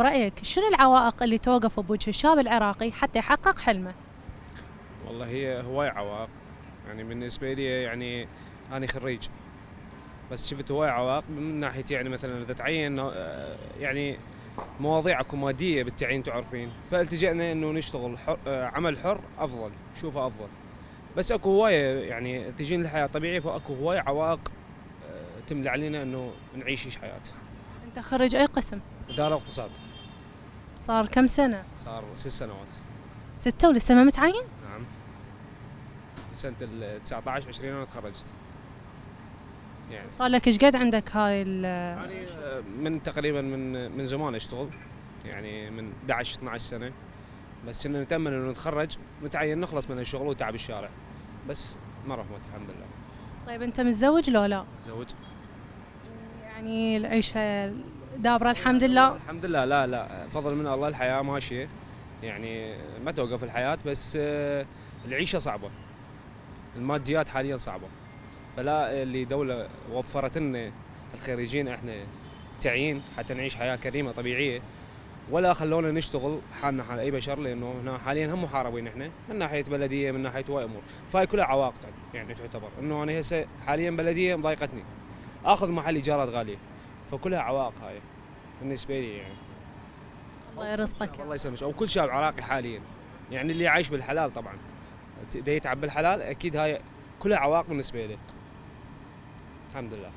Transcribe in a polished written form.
برأيك شنو العوائق اللي توقف بوجه الشاب العراقي حتى يحقق حلمه؟ والله هي هواي عوائق. يعني بالنسبة لي يعني أنا خريج، بس شفت هواي عوائق من ناحية يعني مثلا إذا تعين يعني مواضيع اكو مادية بالتعيين تعرفين، فالتجأنا إنه نشتغل حر عمل حر أفضل، شوفه أفضل. بس اكو هواية يعني تجينا الحياة طبيعية، فاكو هواي عوائق تملي علينا إنه نعيش حياة. أنت خريج أي قسم؟ إدارة واقتصاد. صار كم سنة؟ صار 6 سنوات. 6 ولسه ما متعين؟ نعم. سنة ال 19 20 أنا تخرجت. يعني صار لك إيش قد عندك هاي يعني من تقريبا من زمان اشتغل، يعني من 11 12 سنة، بس كنا نتأمل انه نتخرج متعين نخلص من الشغل وتعب الشارع، بس ما رحمت الحمد لله. طيب أنت متزوج لو لا؟ زوج. يعني العيشة دابرة الحمد لله؟ الحمد لله، لا فضل من الله الحياة ماشية، يعني ما توقف الحياة، بس العيشة صعبة، الماديات حاليا صعبة، فلا اللي دولة وفرت لنا الخريجين احنا تعيين حتى نعيش حياة كريمة طبيعية، ولا خلونا نشتغل حالنا حال اي بشر، لانه هنا حاليا هم محاربين احنا من ناحيه بلديه، من ناحيه هواي امور، فهاي كلها عوائق يعني تعتبر انه انا هسه حاليا بلديه مضايقتني، اخذ محل ايجارات غاليه، فكلها عوائق هاي بالنسبه لي يعني. الله يرزقك. الله يسلمك، او كل شاب عراقي حاليا، يعني اللي عايش بالحلال طبعا، دا يتعب بالحلال اكيد، هاي كلها عوائق بالنسبه لي. الحمد لله.